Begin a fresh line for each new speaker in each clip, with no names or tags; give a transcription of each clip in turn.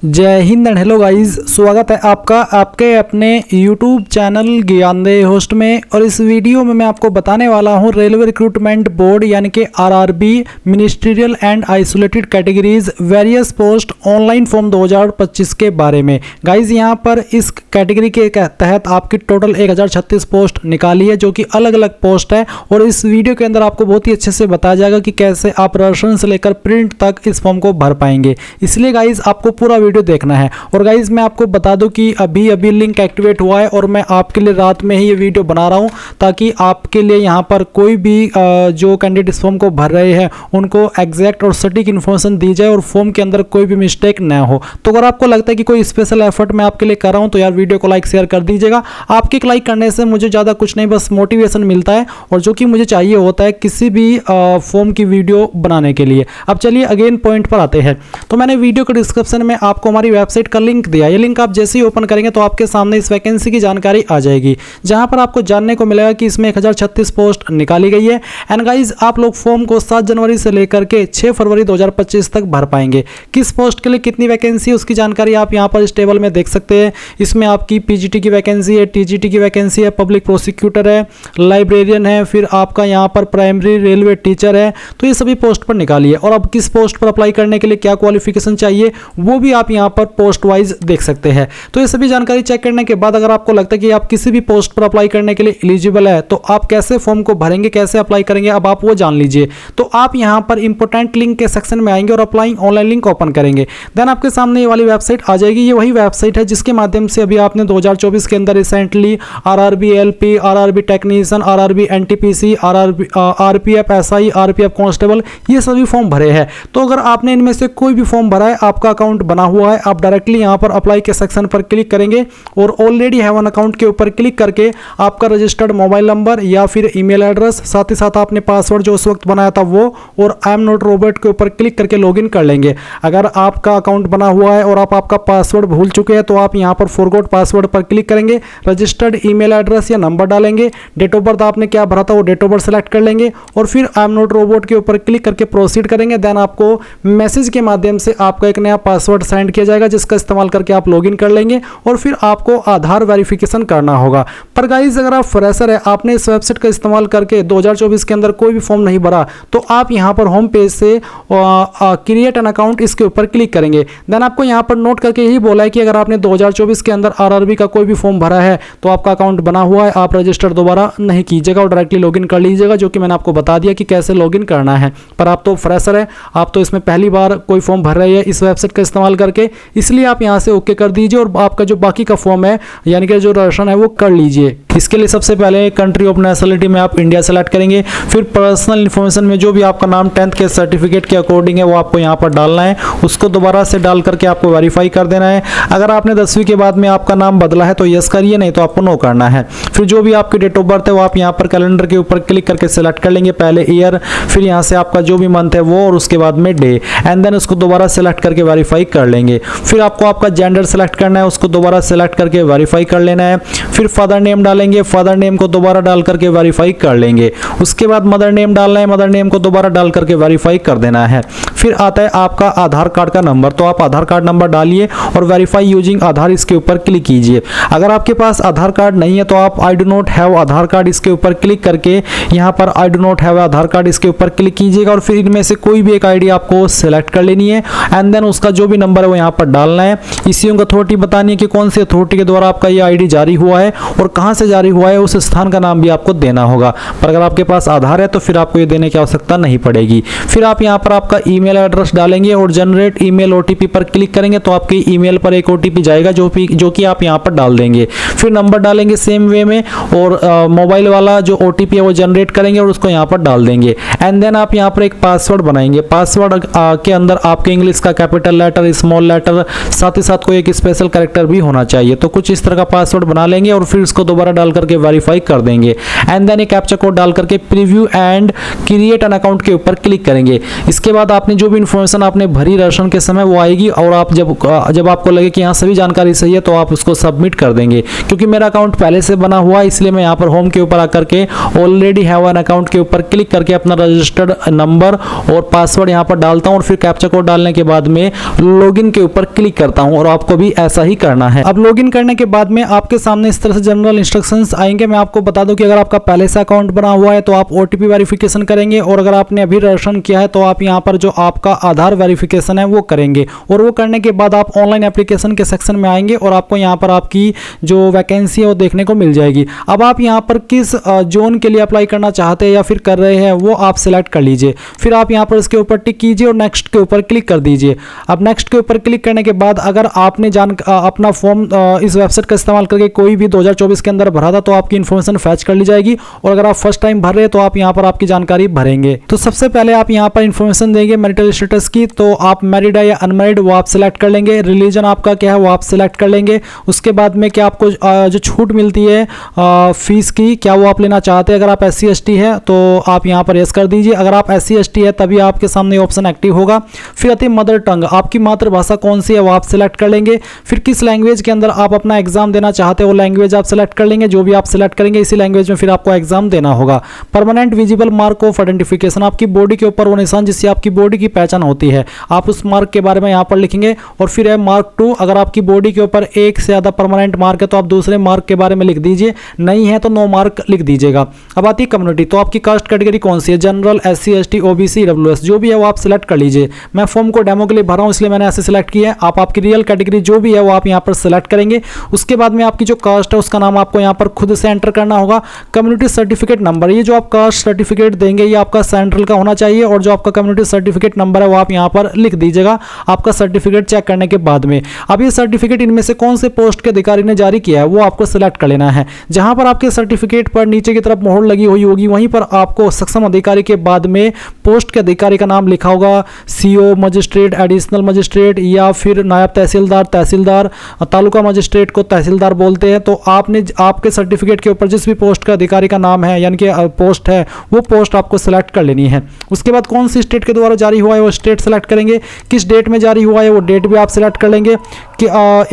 जय Hind and hello guys, स्वागत है आपका आपके अपने यूट्यूब चैनल ज्ञानदेह होस्ट में। और इस वीडियो में मैं आपको बताने वाला हूं रेलवे रिक्रूटमेंट बोर्ड यानी कि RRB ministerial and isolated categories various post online form 2025 के बारे में। गाइस यहां पर इस कैटेगरी के तहत आपकी टोटल 1036 पोस्ट निकाली है, जो कि अलग अलग पोस्ट है। और इस वीडियो के अंदर आपको बहुत ही अच्छे से बताया जाएगा कि कैसे आप रजिस्ट्रेशन से लेकर प्रिंट तक इस फॉर्म को भर पाएंगे। इसलिए गाइस आपको पूरा वीडियो देखना है। और गाइस मैं आपको बता दूं कि अभी लिंक एक्टिवेट हुआ है और मैं आपके लिए रात में ही ये वीडियो बना रहा हूं, ताकि आपके लिए यहां पर कोई भी जो कैंडिडेट इस फॉर्म को भर रहे हैं उनको एग्जैक्ट और सटीक इन्फॉर्मेशन दी जाए और फॉर्म के अंदर कोई भी मिस्टेक ना हो। तो अगर आपको लगता है कि कोई स्पेशल एफर्ट मैं आपके लिए कर रहा हूं तो यार वीडियो को लाइक शेयर कर दीजिएगा। आपके लाइक करने से मुझे ज़्यादा कुछ नहीं, बस मोटिवेशन मिलता है और जो कि मुझे चाहिए होता है किसी भी फॉर्म की वीडियो बनाने के लिए। अब चलिए अगेन पॉइंट पर आते हैं। तो मैंने वीडियो के डिस्क्रिप्शन में आपको हमारी वेबसाइट का लिंक दिया। ये लिंक आप जैसे ही ओपन करेंगे तो आपके सामने इस वैकेंसी की जानकारी आ जाएगी, जहां पर आपको जानने को मिलेगा कि इसमें 1036 पोस्ट निकाली गई है। एंड गाइज आप लोग फॉर्म को 7 जनवरी से लेकर के 6 फरवरी 2025 तक भर पाएंगे। किस पोस्ट के लिए कितनी वैकेंसी है उसकी जानकारी आप यहां पर इस टेबल में देख सकते हैं। इसमें आपकी पीजीटी की वैकेंसी है, टीजीटी की वैकेंसी है, पब्लिक प्रोसिक्यूटर है, लाइब्रेरियन है, फिर आपका यहाँ पर प्राइमरी रेलवे टीचर है। तो ये सभी पोस्ट पर निकाली है। और अब किस पोस्ट पर अप्लाई करने के लिए क्या क्वालिफिकेशन चाहिए वो भी आप यहाँ पर पोस्ट वाइज देख सकते हैं। तो ये सभी जानकारी चेक करने के बाद अगर आपको लगता है कि आप किसी भी पोस्ट पर अप्लाई करने के लिए एलिजिबल है तो आप कैसे फॉर्म को भरेंगे, कैसे अप्लाई करेंगे, अब आप वो जान लीजिए। तो आप यहाँ पर इंपॉर्टेंट लिंक के सेक्शन में आएंगे और अप्लाई ऑनलाइन लिंक ओपन करेंगे। देन आपके सामने ये वाली वेबसाइट आ जाएगी। ये वही वेबसाइट है जिसके माध्यम से अभी आपने 2024 के अंदर recently RRB LP, RRB technician, RRB NTPC, RRB RPF SI, RPF constable ये सभी फॉर्म भरे हैं। तो अगर आपने इनमें से कोई भी फॉर्म भरा है, आपका अकाउंट बना हुआ है, आप डायरेक्टली यहाँ पर अप्लाई के सेक्शन पर क्लिक करेंगे और ऑलरेडी हैव एन अकाउंट के ऊपर क्लिक करके आपका रजिस्टर्ड मोबाइल नंबर या फिर ईमेल एड्रेस, साथ ही साथ आपने पासवर्ड जो उस वक्त बनाया था वो, और आई एम नॉट रोबोट के ऊपर क्लिक करके लॉगिन कर लेंगे। अगर आपका अकाउंट बना हुआ है और आप आपका पासवर्ड भूल चुके हैं तो आप यहाँ पर फॉरगॉट पासवर्ड पर क्लिक करेंगे, रजिस्टर्ड ईमेल एड्रेस या नंबर डालेंगे, डेट ऑफ बर्थ आपने क्या भरा था वो डेट ऑफ बर्थ सेलेक्ट कर लेंगे और फिर आई एम नॉट रोबोट के ऊपर क्लिक करके प्रोसीड करेंगे। देन आपको मैसेज के माध्यम से आपका एक नया पासवर्ड सेंड किया जाएगा, जिसका इस्तेमाल करके आप लॉगिन कर लेंगे और फिर आपको आधार वेरिफिकेशन करना होगा। पर गाइस अगर आप फ्रेशर है, आपने इस वेबसाइट का इस्तेमाल करके 2024 के अंदर कोई भी फॉर्म नहीं भरा, तो आप यहां पर होम पेज से क्रिएट एन अकाउंट इसके ऊपर क्लिक करेंगे। देन आपको यहां पर नोट करके यही बोला है कि अगर आपने 2024 के अंदर आरआरबी का कोई भी फॉर्म भरा है तो आपका अकाउंट बना हुआ है, आप रजिस्टर दोबारा नहीं कीजिएगा और डायरेक्टली लॉगिन कर लीजिएगा, जो कि मैंने आपको बता दिया कि कैसे लॉगिन करना है। पर आप तो फ्रेशर है, आप तो इसमें पहली बार कोई फॉर्म भर रहे हैं इस वेबसाइट का इस्तेमाल करके, इसलिए आप यहां से ओके कर दीजिए और आपका जो बाकी का फॉर्म है यानी कि जो रजिस्ट्रेशन है वो कर लीजिए। इसके लिए सबसे पहले कंट्री ऑफ नेशनलिटी में आप इंडिया सेलेक्ट करेंगे। फिर पर्सनल इन्फॉर्मेशन में जो भी आपका नाम 10th के सर्टिफिकेट के अकॉर्डिंग है वो आपको यहाँ पर डालना है, उसको दोबारा से डाल करके आपको वेरीफाई कर देना है। अगर आपने 10वीं के बाद में आपका नाम बदला है तो यस करिए, नहीं तो आपको नो करना है। फिर जो भी आपकी डेट ऑफ बर्थ है वो आप यहाँ पर कैलेंडर के ऊपर क्लिक करके सिलेक्ट कर लेंगे, पहले ईयर, फिर यहाँ से आपका जो भी मंथ है वो और उसके बाद में डे, एंड देन उसको दोबारा सिलेक्ट करके वेरीफाई कर लेंगे। फिर आपको आपका जेंडर सेलेक्ट करना है, उसको दोबारा सेलेक्ट करके वेरीफाई कर लेना है। फिर फादर नेम डालेंगे, फादर नेम को दोबारा डाल करके वेरीफाई कर लेंगे। उसके बाद मदर नेम डालना है, मदर नेम को दोबारा डाल करके वेरीफाई कर देना है। फिर आता है आपका आधार कार्ड का नंबर, तो आप आधार कार्ड नंबर डालिए और वेरीफाई यूजिंग आधार इसके ऊपर क्लिक कीजिए। अगर आपके पास आधार कार्ड नहीं है तो आप I do not have Aadhaar card इसके ऊपर क्लिक करके यहाँ पर I do not have Aadhaar card इसके ऊपर क्लिक कीजिएगा और फिर इनमें से कोई भी एक आईडी आपको सेलेक्ट कर लेनी है एंड देन उसका जो भी नंबर है वो यहाँ पर डालना है। इश्यूइंग अथॉरिटी बतानी है कि कौन सी अथॉरिटी के द्वारा आपका ये आईडी जारी हुआ है और कहां से जारी हुआ है, उस स्थान का नाम भी आपको देना होगा। पर अगर आपके पास आधार है तो फिर आपको ये देने की आवश्यकता नहीं पड़ेगी। फिर आप यहाँ पर आपका ईमेल एड्रेस डालेंगे और जनरेट ईमेल ओटीपी पर क्लिक करेंगे तो आपके ईमेल पर एक ओटीपी जाएगा जो कि आप यहाँ पर डाल देंगे। फिर नंबर डालेंगे सेम वे में और मोबाइल वाला जो ओटीपी है वो जनरेट करेंगे और उसको यहाँ पर डाल देंगे। एंड देन आप यहाँ पर एक पासवर्ड बनाएंगे। पासवर्ड के अंदर आपके इंग्लिश का कैपिटल लेटर, स्मॉल लेटर, साथ ही साथ कोई एक स्पेशल कैरेक्टर भी होना चाहिए। तो कुछ इस तरह का पासवर्ड बना लेंगे और फिर उसको दोबारा डाल करके वेरीफाई कर देंगे एंड देन एक कैप्चा कोड डाल करके preview and create an account के ऊपर क्लिक करेंगे। इसके बाद आपने जो भी इन्फॉर्मेशन आपने भरी रजिस्ट्रेशन के समय वो आएगी और आप जब आपको लगे कि यहाँ सभी जानकारी सही है तो आप उसको सबमिट कर देंगे। क्योंकि मेरा अकाउंट पहले से बना हुआ है इसलिए मैं यहाँ पर होम के ऊपर आकर के ऑलरेडी हैव एन अकाउंट के ऊपर क्लिक करके अपना रजिस्टर्ड नंबर और पासवर्ड यहाँ पर डालता हूँ और फिर कैप्चा कोड डालने के बाद में लॉगिन के ऊपर क्लिक करता हूँ और आपको भी ऐसा ही करना है। अब लॉगिन करने के बाद में आपके सामने इस तरह से जनरल इंस्ट्रक्शंस आएंगे। मैं आपको बता दूं कि अगर आपका पहले से अकाउंट बना हुआ है तो आप ओटीपी वेरिफिकेशन करेंगे और अगर आपने अभी रजिस्ट्रेशन किया है तो आप यहाँ पर जो आपका आधार वेरिफिकेशन है वो करेंगे और वो करने के बाद आप ऑनलाइन एप्लीकेशन के सेक्शन में आएंगे और आपको यहाँ पर आपकी जो वैकेंसी है वो देखने को मिल जाएगी। अब आप यहाँ पर किस जोन के लिए अप्लाई करना चाहते हैं या फिर कर रहे हैं वो आप सिलेक्ट कर लीजिए। फिर आप यहाँ पर इसके ऊपर टिक कीजिए और नेक्स्ट के ऊपर क्लिक कर दीजिए। अब नेक्स्ट के ऊपर क्लिक करने के बाद अगर आपने अपना फॉर्म इस वेबसाइट का इस्तेमाल करके कोई भी 2024 के अंदर भरा था तो आपकी इन्फॉर्मेशन फैच कर ली जाएगी और अगर आप फर्स्ट टाइम भर रहे हैं तो आप यहाँ पर आपकी जानकारी भरेंगे। तो सबसे पहले आप यहाँ पर इन्फॉर्मेशन देंगे मैरिटल स्टेटस की, तो आप मैरिड है या अनमैरिड वो आप सिलेक्ट कर लेंगे। रिलीजन आपका क्या है वो आप सिलेक्ट कर लेंगे। उसके बाद में क्या आपको जो छूट मिलती है फीस की क्या वो आप लेना चाहते हैं। अगर आप SC ST है तो आप यहाँ पर यस कर दीजिए। अगर आप SC ST है तभी आपके सामने ऑप्शन एक्टिव होगा। फिर आती है मदर टंग, आपकी मातृभाषा कौन सी है वो आप सिलेक्ट कर लेंगे। फिर किस लैंग्वेज के अंदर आप अपना एग्जाम देना चाहते हो वो लैंग्वेज आप सिलेक्ट कर लेंगे। जो भी आप सिलेक्ट करेंगे इसी लैंग्वेज में फिर आपको एग्जाम देना होगा। Permanent visible mark of identification, आपकी बॉडी के ऊपर वो निशान जिससे आपकी बॉडी की पहचान होती है आप उस मार्क के बारे में यहाँ पर लिखेंगे। और फिर है मार्क 2, अगर आपकी बॉडी के ऊपर एक से ज़्यादा परमानेंट मार्क है तो आप दूसरे मार्क के बारे में लिख दीजिए, नहीं है तो नो मार्क लिख दीजिएगा। अब आती है कम्युनिटी, तो आपकी कास्ट कैटेगरी कौन सी है, general, SC ST OBC EWS जो भी है वो आप सिलेक्ट कर लीजिए। मैं फॉर्म को डेमो के लिए भरा हूँ इसलिए मैंने ऐसे सिलेक्ट किया है। आप आपकी रियल कैटेगरी जो भी है वो आप यहाँ पर सिलेक्ट करेंगे। उसके बाद में आपकी जो कास्ट है उसका नाम आपको यहाँ पर खुद से एंटर करना होगा। कम्युनिटी सर्टिफिकेट नंबर, ये जो आप कास्ट सर्टिफिकेट देंगे ये आपका सेंट्रल का होना चाहिए और जो आपका कम्युनिटी सर्टिफिकेट नंबर है वो आप यहाँ पर लिख दीजिएगा आपका सर्टिफिकेट चेक करने के बाद में। अब ये सर्टिफिकेट इनमें से कौन से पोस्ट के अधिकारी ने जारी किया है वो आपको सिलेक्ट कर लेना है। जहां पर आपके सर्टिफिकेट पर नीचे की तरफ मोहर लगी हुई होगी वहीं पर आपको सक्षम अधिकारी के बाद में पोस्ट के अधिकारी का नाम लिखा होगा। CO, मजिस्ट्रेट, एडिशनल मजिस्ट्रेट या फिर नायब तहसीलदार, तहसीलदार, तालुका मजिस्ट्रेट को तहसीलदार बोलते हैं। तो आपने आपके सर्टिफिकेट के ऊपर जिस भी पोस्ट का अधिकारी का नाम है यानी कि पोस्ट है वो पोस्ट आपको सिलेक्ट कर लेनी है। उसके बाद कौन सी स्टेट के द्वारा जारी हुआ है वो स्टेट सेलेक्ट करेंगे। किस डेट में जारी हुआ है वो डेट भी आप सिलेक्ट कर लेंगे। कि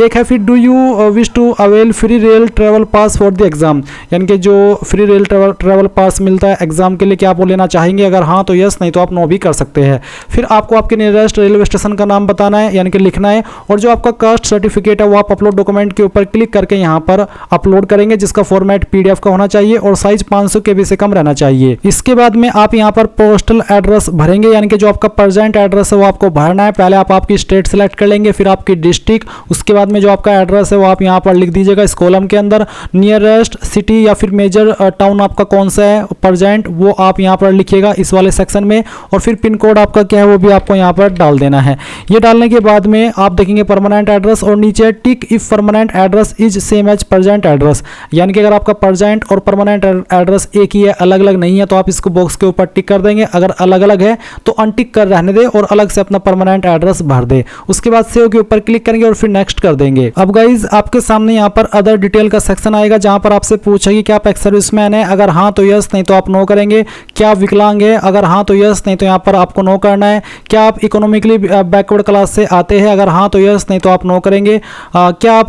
एक है फिर do you wish to avail free rail travel pass for the exam, यानी कि जो फ्री रेल ट्रेवल पास मिलता है एग्जाम के लिए क्या आप वो लेना चाहेंगे। अगर हाँ तो यस, नहीं तो आप नो भी कर सकते हैं। फिर आपको आपके नियरेस्ट रेलवे स्टेशन का नाम बताना है यानी कि लिखना है। और जो आपका कास्ट सर्टिफिकेट है वो आप अपलोड डॉक्यूमेंट के ऊपर क्लिक करके यहाँ पर अपलोड करेंगे जिसका फॉर्मेट PDF का होना चाहिए और साइज 500 KB से कम रहना चाहिए। इसके बाद में आप यहाँ पर पोस्टल एड्रेस भरेंगे यानी कि जो आपका प्रेजेंट एड्रेस है वो आपको भरना है। पहले आप आपकी स्टेट सेलेक्ट कर लेंगे, फिर आपकी डिस्ट्रिक्ट, उसके बाद में जो आपका एड्रेस है वो आप यहाँ पर लिख दीजिएगा इस कॉलम के अंदर। नियरेस्ट सिटी या फिर मेजर टाउन आपका कौन सा है प्रेजेंट वो आप यहाँ पर लिखिएगा इस वाले सेक्शन में। और फिर पिन कोड आपका क्या है वो भी आपको यहाँ पर डाल देना है। ये डालने के बाद में आप देखेंगे परमानेंट एड्रेस और नीचे tick if permanent address is same as present address, यानी कि अगर आपका प्रेजेंट और परमानेंट एड्रेस एक ही है अलग अलग नहीं है तो आप इसको बॉक्स के ऊपर टिक कर देंगे। अगर अलग अलग है तो अनटिक कर रहने दे और अलग से अपना परमानेंट एड्रेस भर दे। उसके बाद सेव के ऊपर क्लिक करेंगे और फिर नेक्स्ट कर देंगे। अब गाइज आपके सामने यहाँ पर अदर डिटेल का सेक्शन आएगा जहां पर आपसे पूछेगी क्या आप एक्स सर्विसमैन है, अगर हाँ तो यस, नहीं तो आप नो करेंगे। क्या आप विकलांग है, अगर हाँ तो यस, नहीं तो यहाँ पर आपको नो करना है। क्या आप इकोनॉमिकली बैकवर्ड क्लास से आते हैं, अगर हाँ तो यस, नहीं तो आप नो करेंगे। क्या आप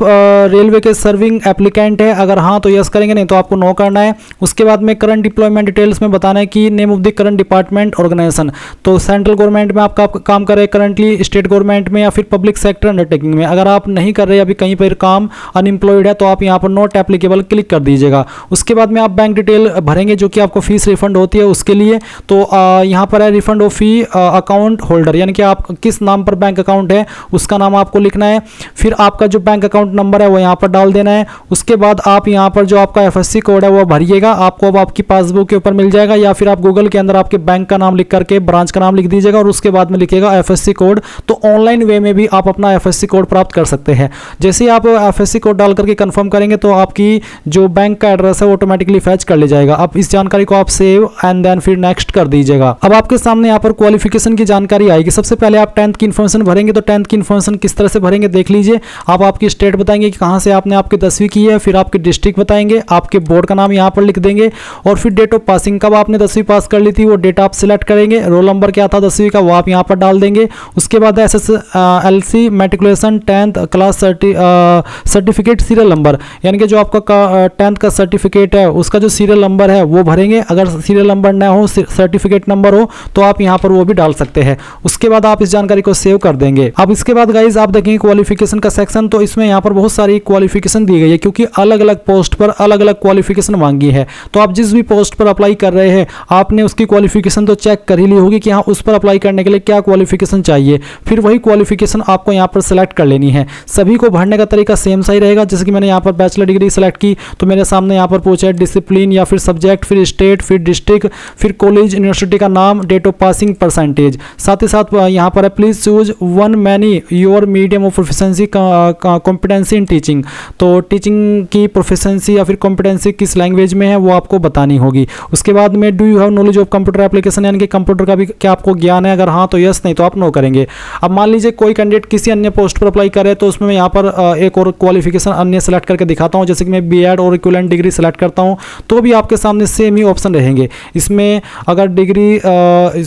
रेलवे के सर्विंग एप्लीकेंट है, अगर हाँ तो यस करेंगे, नहीं तो आपको नो करना है। उसके बाद में करंट डिप्लॉयमेंट डिटेल्स में बताना है कि name of the current department organisation, तो सेंट्रल गवर्नमेंट में आपका काम कर रहे हैं करंटली, स्टेट गवर्नमेंट में या फिर पब्लिक सेक्टर अंडरटेकिंग में। अगर आप नहीं कर रहे अभी कहीं पर काम, अनएम्प्लॉयड है, तो आप यहाँ पर नॉट एप्लीकेबल क्लिक कर दीजिएगा। उसके बाद में आप बैंक डिटेल भरेंगे जो कि आपको फीस रिफंड होती है उसके लिए। तो यहाँ पर है refund of fee account holder, यानी कि आप किस नाम पर बैंक अकाउंट है उसका नाम आपको लिखना है। फिर आपका जो बैंक अकाउंट नंबर है वो यहाँ पर डाल देना है। उसके बाद आप यहाँ पर जो आपका FSC कोड है वो भरिएगा, आपको अब आपकी पासबुक के ऊपर मिल जाएगा, या फिर आप गूगल के अंदर आपके बैंक का नाम लिख करके ब्रांच का नाम लिख दीजिएगा और उसके बाद में लिखिएगा FSC कोड। तो ऑनलाइन वे में भी आप अपना FSC कोड प्राप्त कर सकते हैं। जैसे ही आप FSC कोड डाल करके कंफर्म करेंगे तो आपकी जो बैंक का एड्रेस है वो ऑटोमेटिकली फैच कर ले जाएगा। अब इस जानकारी को आप सेव एंड देन फिर नेक्स्ट कर दीजिएगा। अब आपके सामने यहाँ पर क्वालिफिकेशन की जानकारी आएगी। सबसे पहले आप 10th की इन्फॉर्मेशन भरेंगे, तो 10th की इन्फॉर्मेशन किस तरह से भरेंगे देख लीजिए। आप आपकी स्टेट बताएंगे कि कहाँ से आपने आपकी 10वीं की है, फिर आपकी डिस्ट्रिक्ट डिस्ट्रिक्ट बताएंगे, आपके बोर्ड का नाम यहाँ पर लिख देंगे और फिर डेट ऑफ पासिंग, कब आपने 10वीं पास कर ली थी वो डेट आप सिलेक्ट करेंगे, रोल नंबर क्या था 10वीं का वो आप यहाँ पर डाल देंगे। उसके बाद SSLC matriculation 10th class certificate serial number, यानी कि जो आपका 10th का सर्टिफिकेट है उसका जो सीरियल नंबर है वो भरेंगे। अगर सीरियल नंबर ना हो, सर्टिफिकेट नंबर हो तो आप यहाँ पर वो भी डाल सकते हैं। उसके बाद आप इस जानकारी को सेव कर देंगे। अब इसके बाद गाइज आप देखेंगे क्वालिफिकेशन का सेक्शन, तो इसमें यहाँ पर बहुत सारी क्वालिफिकेशन दी गई है क्योंकि अलग अलग पोस्ट पर अलग अलग क्वालिफिकेशन मांगी है। तो आप जिस भी पोस्ट पर अप्लाई कर रहे हैं आपने उसकी क्वालिफिकेशन तो चेक कर ही ली होगी कि हाँ उस पर अप्लाई करने के लिए क्या क्वालिफिकेशन चाहिए, फिर वही क्वालिफिकेशन आपको यहाँ पर सेलेक्ट कर लेनी है। सभी को भरने का तरीका सेम सा ही रहेगा। जैसे कि मैंने यहाँ पर बैचलर डिग्री सेलेक्ट की तो मेरे सामने यहाँ पर पूछा है डिसिप्लिन या फिर सब्जेक्ट, फिर स्टेट, फिर डिस्ट्रिक्ट, फिर कॉलेज यूनिवर्सिटी का नाम, डेट ऑफ पासिंग, परसेंटेज। साथ ही साथ यहाँ पर है please choose one many your medium of proficiency competency in teaching, तो टीचिंग की प्रोफिशिएंसी या फिर कॉम्पिटेंसी किस लैंग्वेज में है वो आपको बतानी होगी। उसके बाद में do you have knowledge of computer application, यानी कि कंप्यूटर का भी क्या आपको ज्ञान है, अगर हाँ तो यस, नहीं तो आप नो करेंगे। अब मान लीजिए कोई कैंडिडेट किसी अन्य पोस्ट पर अप्लाई करे तो उसमें मैं यहाँ पर एक और क्वालिफिकेशन अन्य सेलेक्ट करके दिखाता हूँ। जैसे कि मैं बीएड और इक्विवेलेंट डिग्री सेलेक्ट करता हूँ तो भी आपके सामने सेम ही ऑप्शन रहेंगे। इसमें अगर डिग्री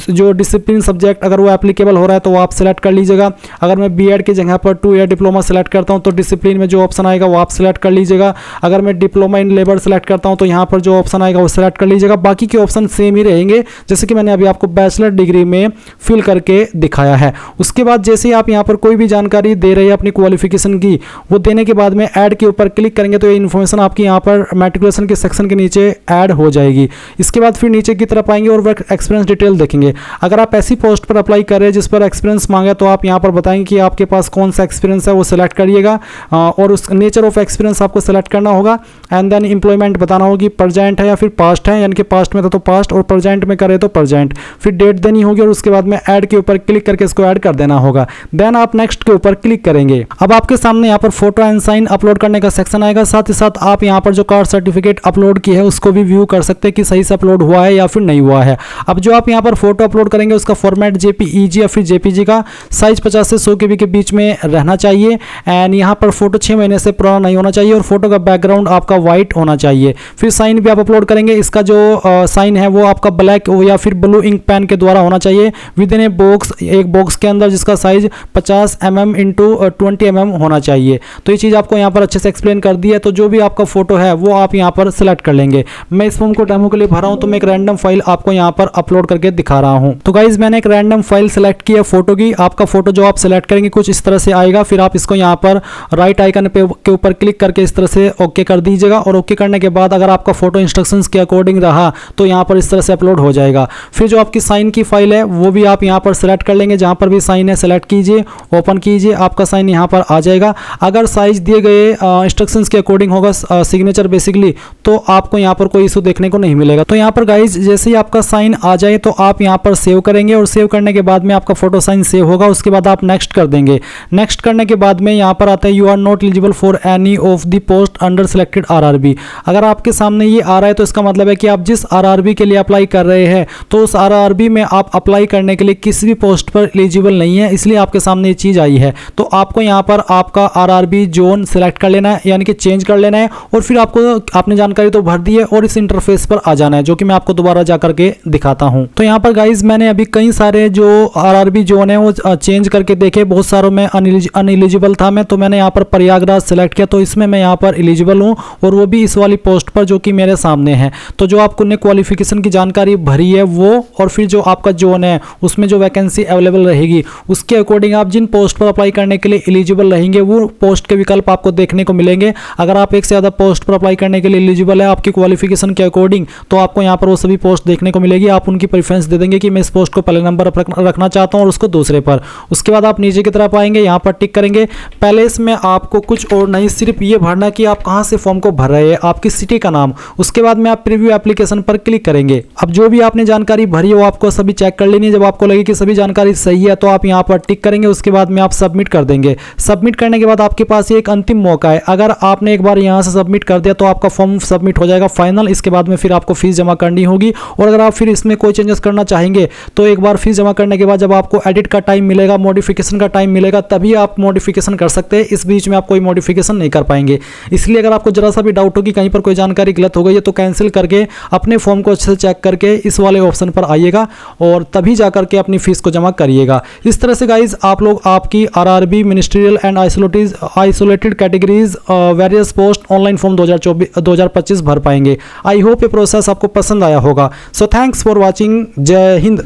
जो डिसिप्लिन सब्जेक्ट अगर वो एप्लीकेबल हो रहा है तो वो आप सेलेक्ट कर लीजिएगा। अगर मैं बीएड की जगह पर 2 ईयर डिप्लोमा सेलेक्ट करता हूँ तो डिसिप्लिन में जो ऑप्शन आएगा वो आप सेलेक्ट कर लीजिएगा। अगर मैं डिप्लोमा इन लेबर सेलेक्ट करता हूँ तो यहाँ पर जो ऑप्शन आएगा वो सेलेक्ट कर लीजिएगा। बाकी के ऑप्शन सेम ही रहेंगे जैसे कि मैंने अभी आपको बैचलर डिग्री में फिल करके दिखाया है। उसके बाद जैसे ही आप यहाँ पर कोई भी जानकारी दे रहे हैं अपनी क्वालिफिकेशन की, वो देने के बाद में ऐड के ऊपर क्लिक करेंगे तो ये इन्फॉर्मेशन आपकी यहाँ पर मैट्रिकुलेशन के सेक्शन के नीचे ऐड हो जाएगी। इसके बाद फिर नीचे की तरफ आएंगे और वर्क एक्सपीरियंस डिटेल देखेंगे। अगर आप ऐसी पोस्ट पर अप्लाई कर रहे हैं जिस पर एक्सपीरियंस मांगा तो आप यहाँ पर बताएंगे कि आपके पास कौन सा एक्सपीरियंस है वो सिलेक्ट करिएगा और उस नेचर ऑफ एक्सपीरियंस आपको सेलेक्ट करना होगा। एंड देन एम्प्लॉयमेंट बताना होगी प्रेजेंट है या फिर पास्ट है, यानी कि पास्ट में था तो पास्ट और प्रेजेंट में करे तो प्रेजेंट। फिर डेट देनी होगी और उसके बाद में ऐड के ऊपर क्लिक करके इसको ऐड कर देना होगा। देन आप नेक्स्ट के ऊपर क्लिक करेंगे। अब आपके सामने यहाँ पर फोटो एंड साइन अपलोड करने का सेक्शन आएगा। साथ ही साथ आप यहाँ पर जो कास्ट सर्टिफिकेट अपलोड की है उसको भी व्यू कर सकते हैं कि सही से अपलोड हुआ है या फिर नहीं हुआ है। अब जो आप यहाँ पर फोटो अपलोड करेंगे उसका फॉर्मेट जेपीईजी या फिर जेपीजी का साइज 50 से 100 KB के बीच में रहना चाहिए। एंड यहाँ पर फोटो 6 महीने से पुराना नहीं होना चाहिए और फोटो का बैकग्राउंड आपका व्हाइट होना चाहिए। फिर साइन भी आप अपलोड करेंगे, इसका जो साइन है वो आपका ब्लैक या फिर ब्लू इंक पेन के द्वारा होना चाहिए विद इन ए बॉक्स, एक बॉक्स के अंदर जिसका साइज 50 mm इंटू 20 mm होना चाहिए। तो ये चीज़ आपको यहाँ पर अच्छे से एक्सप्लेन कर दी है। तो जो भी आपका फोटो है वो आप यहाँ पर सिलेक्ट कर लेंगे। मैं इस फॉर्म को डेमो के लिए भरा हूँ तो मैं एक रैंडम फाइल आपको यहाँ पर अपलोड करके दिखा रहा हूँ। तो गाइज मैंने एक रैंडम फाइल सेलेक्ट की है फोटो की। आपका फोटो जो आप सिलेक्ट करेंगे कुछ इस तरह से आएगा। फिर आप इसको यहाँ पर राइट आइकन के ऊपर क्लिक करके इस तरह से ओके कर दीजिएगा और ओके करने के बाद अगर आपका फोटो इंस्ट्रक्शंस के अकॉर्डिंग रहा तो यहाँ पर इस तरह से अपलोड हो जाएगा। फिर जो आपकी साइन की फाइल है वो भी आप यहाँ पर सिलेक्ट कर लेंगे। जहाँ पर भी साइन है सेलेक्ट कीजिए, ओपन कीजिए, आपका साइन यहाँ पर आ जाएगा। अगर साइज दिए गए इंस्ट्रक्शंस के अकॉर्डिंग होगा सिग्नेचर बेसिकली तो आपको यहाँ पर कोई इशू देखने को नहीं मिलेगा। तो यहाँ पर गाइज जैसे ही आपका साइन आ जाए तो आप यहाँ पर सेव करेंगे और सेव करने के बाद में आपका फोटो साइन सेव होगा। उसके बाद आप नेक्स्ट कर देंगे। नेक्स्ट करने के बाद में यहाँ पर आता है you are not eligible for any of the post under selected RRB. अगर आपके सामने ये आ रहा है तो इसका मतलब है कि आप जिस आरआरबी के लिए अप्लाई कर रहे हैं तो उस आरआरबी में आप अप्लाई करने के लिए किसी भी पोस्ट पर एलिजिबल नहीं है, इसलिए आपके सामने ये चीज़ आई है। तो आपको यहाँ पर आपका आरआरबी जोन सिलेक्ट कर लेना है, यानी कि चेंज कर लेना है और फिर आपने जानकारी तो भर दी है और इस इंटरफेस पर आ जाना है जो कि मैं आपको दोबारा जा करके दिखाता हूँ। तो यहाँ पर गाइज मैंने अभी कई सारे जो आरआरबी जोन है वो चेंज करके देखे। बहुत सारों में अनएलिजिबल था मैं, तो मैंने यहाँ पर प्रयागराज सेलेक्ट किया तो इसमें मैं यहाँ पर एलिजिबल हूँ और वो भी इस वाली पोस्ट पर जो कि मेरे सामने है। तो जो आपको ने क्वालिफिकेशन की जानकारी भरी है वो और फिर जो आपका जोन है उसमें जो वैकेंसी अवेलेबल रहेगी उसके अकॉर्डिंग आप जिन पोस्ट पर अप्लाई करने के लिए एलिजिबल रहेंगे वो पोस्ट के विकल्प आपको देखने को मिलेंगे। अगर आप एक से ज़्यादा पोस्ट पर अप्लाई करने के लिए एलिजिबल है आपकी क्वालिफिकेशन के अकॉर्डिंग तो आपको यहाँ पर वो सभी पोस्ट देखने को मिलेगी। आप उनकी प्रेफरेंस दे देंगे कि मैं इस पोस्ट को पहले नंबर पर रखना चाहता हूँ और उसको दूसरे पर। उसके बाद आप नीचे की तरफ आएंगे, यहाँ पर टिक करेंगे। पहले इसमें आपको कुछ और नहीं, सिर्फ ये भरना कि आप कहाँ से फॉर्म को भर रहे हैं, आपकी सिटी का नाम। उसके बाद में आप प्रीव्यू एप्लीकेशन पर क्लिक करेंगे। अब जो भी आपने जानकारी भरी है वो आपको सभी चेक कर लेनी है। जब आपको लगे कि सभी जानकारी सही है तो आप यहाँ पर टिक करेंगे। उसके बाद में आप सबमिट कर देंगे। सबमिट करने के बाद आपके पास एक अंतिम मौका है। अगर आपने एक बार यहाँ से सबमिट कर दिया तो आपका फॉर्म सबमिट हो जाएगा फाइनल। इसके बाद में फिर आपको फीस जमा करनी होगी और अगर आप फिर इसमें कोई चेंजेस करना चाहेंगे तो एक बार फीस जमा करने के बाद जब आपको एडिट का टाइम मिलेगा, मॉडिफिकेशन का टाइम मिलेगा, तभी आप मॉडिफिकेशन कर सकते हैं। इस बीच में आप कोई मॉडिफिकेशन नहीं कर पाएंगे। इसलिए अगर आप आपको जरा सा भी डाउट हो कि कहीं पर कोई जानकारी गलत हो गई है तो कैंसिल करके अपने फॉर्म को अच्छे से चेक करके इस वाले ऑप्शन पर आइएगा और तभी जा करके अपनी फीस को जमा करिएगा। इस तरह से गाइज आप लोग आपकी RRB ministerial and isolated categories various post online form 2025 भर पाएंगे। आई होप ये प्रोसेस आपको पसंद आया होगा। So thanks for watching. जय हिंद।